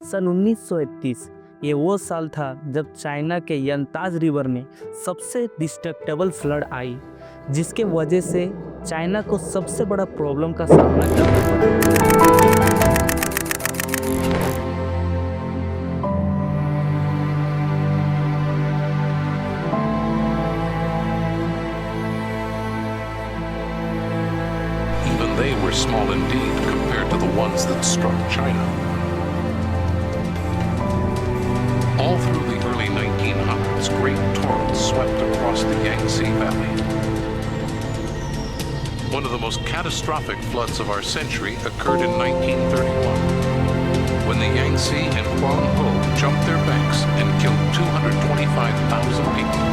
सन 1931 ये वो साल था जब चाइना के यंताज रिवर में सबसे डिस्ट्रक्टेबल फ्लड आई, जिसके वजह से चाइना को सबसे बड़ा प्रॉब्लम का सामना करना पड़ा। Even they were small indeed compared to the ones that struck China. All through the early 1900s, great torrents swept across the Yangtze Valley. One of the most catastrophic floods of our century occurred in 1931, when the Yangtze and Huanghe jumped their banks and killed 225,000 people.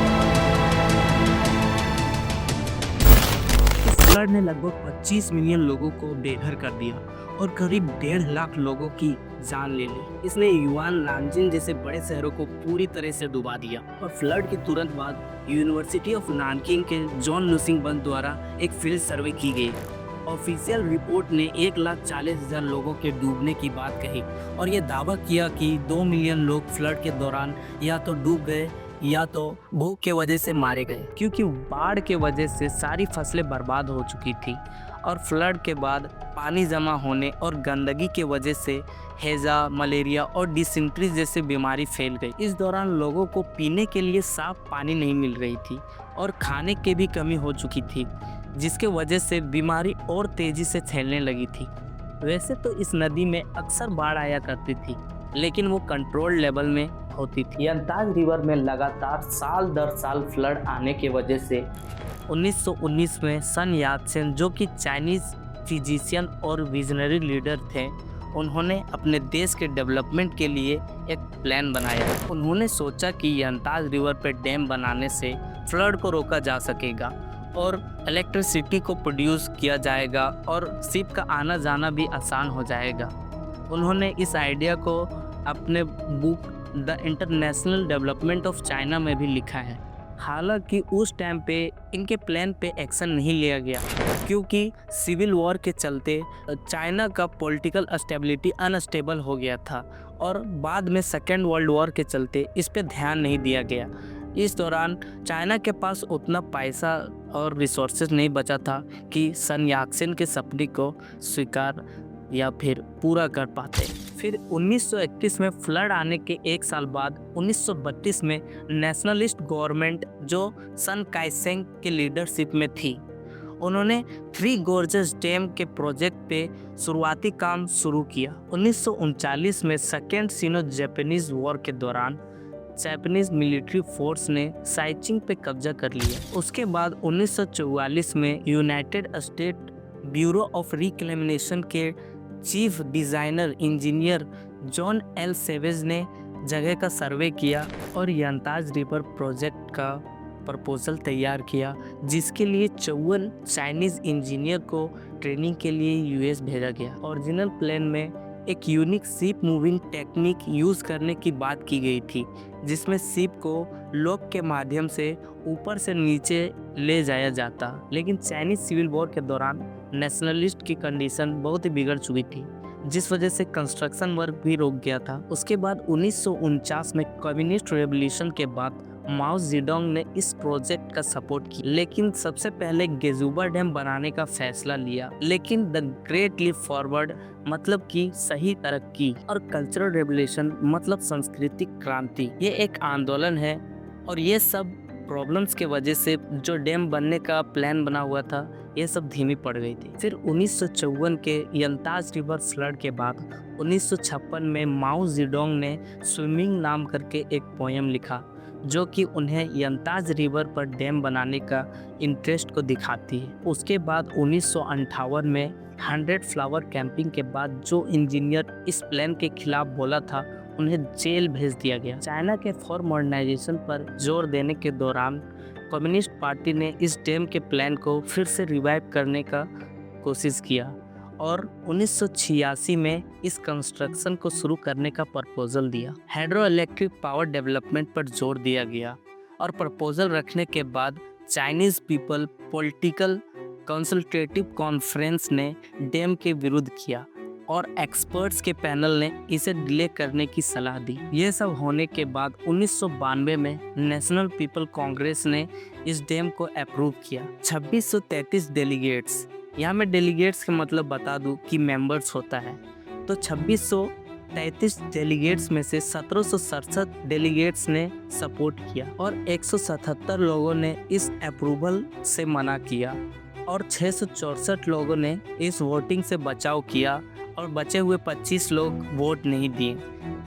Flood ने लगभग 25 million लोगों को बेघर कर दिया और करीब 1.5 लाख लोगों की जान ले ली। इसने युआन, नानजिंग जैसे बड़े शहरों को पूरी तरह से डुबा दिया। और फ्लड के तुरंत बाद यूनिवर्सिटी ऑफ नानकिंग के जॉन लुसिंग बंद द्वारा एक फील्ड सर्वे की गई। ऑफिशियल रिपोर्ट ने 1,40,000 लोगों के डूबने की बात कही और ये दावा किया कि 2 मिलियन लोग फ्लड के दौरान या तो डूब गए या तो भूख के वजह से मारे गए, क्योंकि बाढ़ के वजह से सारी फसलें बर्बाद हो चुकी थी और फ्लड के बाद पानी जमा होने और गंदगी के वजह से हैजा, मलेरिया और डिसेंट्री जैसी बीमारी फैल गई। इस दौरान लोगों को पीने के लिए साफ पानी नहीं मिल रही थी और खाने की भी कमी हो चुकी थी, जिसके वजह से बीमारी और तेजी से फैलने लगी थी। वैसे तो इस नदी में अक्सर बाढ़ आया करती थी, लेकिन वो कंट्रोल लेवल में होती थी। यंताज रिवर में लगातार साल दर साल फ्लड आने की वजह से 1919 में सन यात्सेन, जो कि चाइनीज फिजिशियन और विजनरी लीडर थे, उन्होंने अपने देश के डेवलपमेंट के लिए एक प्लान बनाया। उन्होंने सोचा कि यंताज रिवर पर डैम बनाने से फ्लड को रोका जा सकेगा और इलेक्ट्रिसिटी को प्रोड्यूस किया जाएगा और शिप का आना जाना भी आसान हो जाएगा। उन्होंने इस आइडिया को अपने book the international development of China में भी लिखा है। हालांकि उस टाइम पे इनके प्लान पे एक्शन नहीं लिया गया, क्योंकि सिविल वॉर के चलते चाइना का पॉलिटिकल स्टेबिलिटी अनस्टेबल हो गया था और बाद में सेकेंड वर्ल्ड वॉर के चलते इस पे ध्यान नहीं दिया गया। इस दौरान चाइना के पास उतना पैसा और रिसोर्सेज नहीं बचा था कि सन यात्सेन के सपने को स्वीकार या फिर पूरा कर पाते। फिर 1931 में फ्लड आने के एक साल बाद 1932 में नेशनलिस्ट गवर्नमेंट, जो सन काई-शेक के लीडरशिप में थी, उन्होंने थ्री गोर्जेस डैम के प्रोजेक्ट पे शुरुआती काम शुरू किया। 1939 में सेकेंड सिनो जापानीज वॉर के दौरान जापानीज मिलिट्री फोर्स ने साइचिंग पे कब्जा कर लिया। उसके बाद 1944 में United State Bureau of Reclamation के chief designer engineer John L Savage ने जगह का सर्वे किया और यंताज रिवर प्रोजेक्ट का प्रपोजल तैयार किया, जिसके लिए 54 चाइनीज़ इंजीनियर को ट्रेनिंग के लिए यूएस भेजा गया। ओरिजिनल प्लान में एक unique ship moving technique use करने की बात की गई थी, जिसमें शिप को लॉक के माध्यम से ऊपर से नीचे ले जाया जाता। लेकिन चाइनीज सिविल वॉर के दौरान नेशनलिस्ट की कंडीशन बहुत ही बिगड़ चुकी थी, जिस वजह से कंस्ट्रक्शन वर्क भी रुक गया था। उसके बाद 1949 में कम्युनिस्ट रेवोल्यूशन के बाद माओ जेडोंग ने इस प्रोजेक्ट का सपोर्ट किया, लेकिन सबसे पहले गेजुबा डैम बनाने का फैसला लिया। लेकिन द ग्रेट लीप फॉरवर्ड मतलब कि सही तरक्की और कल्चरल रेवोल्यूशन मतलब सांस्कृतिक क्रांति, ये एक आंदोलन है और ये सब प्रॉब्लम्स के वजह से जो डैम बनने का प्लान बना हुआ था, ये सब धीमी पड़ गई थी। फिर 1954 के यंताज रिवर फ्लड के बाद 1956 में माओ जेडोंग ने स्विमिंग नाम करके एक पोएम लिखा, जो कि उन्हें यंताज रिवर पर डैम बनाने का इंटरेस्ट को दिखाती है। उसके बाद 1958 में 100 फ्लावर कैंपिंग के बाद जो इंजीनियर इस प्लान के खिलाफ बोला था, उन्हें जेल भेज दिया गया। चाइना के फॉर मॉडर्नाइजेशन पर जोर देने के दौरान कम्युनिस्ट पार्टी ने इस डैम के प्लान को फिर से रिवाइव करने का कोशिश किया और 1986 में इस कंस्ट्रक्शन को शुरू करने का प्रपोजल दिया। हाइड्रो इलेक्ट्रिक पावर डेवलपमेंट पर जोर दिया गया और प्रपोजल रखने के बाद Chinese people political consultative conference ने डैम के विरुद्ध किया और एक्सपर्ट्स के पैनल ने इसे डिले करने की सलाह दी। ये सब होने के बाद 1992 में नेशनल पीपल कांग्रेस ने इस डैम को अप्रूव किया। 2633 डेलीगेट्स, यहाँ मैं डेलीगेट्स का मतलब बता दूं कि मेंबर्स होता है, तो 2633 डेलीगेट्स में से 1767 डेलीगेट्स ने सपोर्ट किया और 177 लोगों ने इस अप्रूवल से मना किया और 664 लोगों ने इस वोटिंग से बचाव किया और बचे हुए 25 लोग वोट नहीं दिए,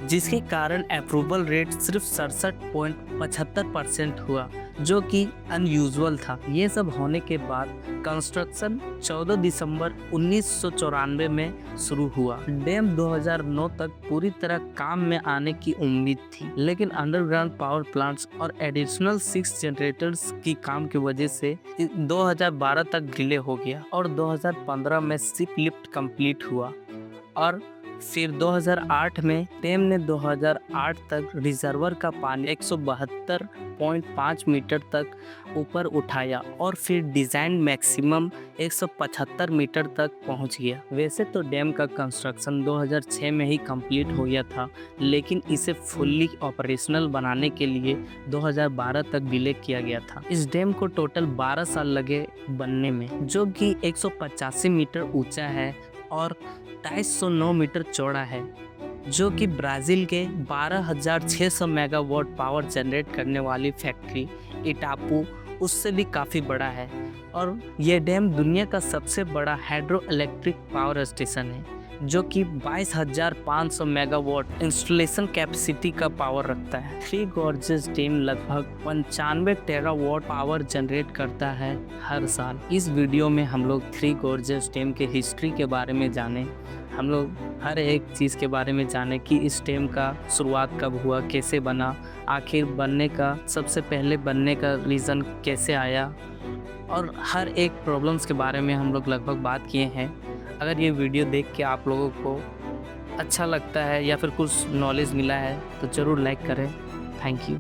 जिसके कारण अप्रूवल रेट सिर्फ 67.75% हुआ, जो कि अनयूजुअल था। ये सब होने के बाद कंस्ट्रक्शन 14 दिसंबर 1994 में शुरू हुआ। डैम 2009 तक पूरी तरह काम में आने की उम्मीद थी, लेकिन अंडरग्राउंड पावर प्लांट्स और एडिशनल 6 जनरेटर्स की काम की वजह से 2012 तक डिले हो गया और 2015 में शिप लिफ्ट कंप्लीट हुआ और फिर 2008 में डैम ने 2008 तक रिजर्वर का पानी 172.5 मीटर तक ऊपर उठाया और फिर डिज़ाइन मैक्सिमम 175 मीटर तक पहुंच गया। वैसे तो डैम का कंस्ट्रक्शन 2006 में ही कंप्लीट हो गया था, लेकिन इसे फुल्ली ऑपरेशनल बनाने के लिए 2012 तक डिले किया गया था। इस डैम को टोटल 12 साल लगे बनने में, जो कि 185 मीटर ऊंचा है और 209 मीटर चौड़ा है, जो कि ब्राज़ील के 12,600 मेगावाट पावर जनरेट करने वाली फैक्ट्री इटापू उससे भी काफ़ी बड़ा है। और ये डैम दुनिया का सबसे बड़ा हाइड्रो इलेक्ट्रिक पावर स्टेशन है, जो कि 22,500 मेगावाट इंस्टॉलेशन कैपेसिटी का पावर रखता है। थ्री गॉर्जेस डैम लगभग 95 टेरावाट पावर जनरेट करता है हर साल। इस वीडियो में हम लोग थ्री गॉर्जेस डैम के हिस्ट्री के बारे में जाने, हम लोग हर एक चीज़ के बारे में जाने कि इस डैम का शुरुआत कब हुआ, कैसे बना, आखिर बनने का सबसे पहले बनने का रीज़न कैसे आया, और हर एक प्रॉब्लम्स के बारे में हम लोग लगभग बात किए हैं। अगर ये वीडियो देख के आप लोगों को अच्छा लगता है या फिर कुछ नॉलेज मिला है तो ज़रूर लाइक करें। Thank you.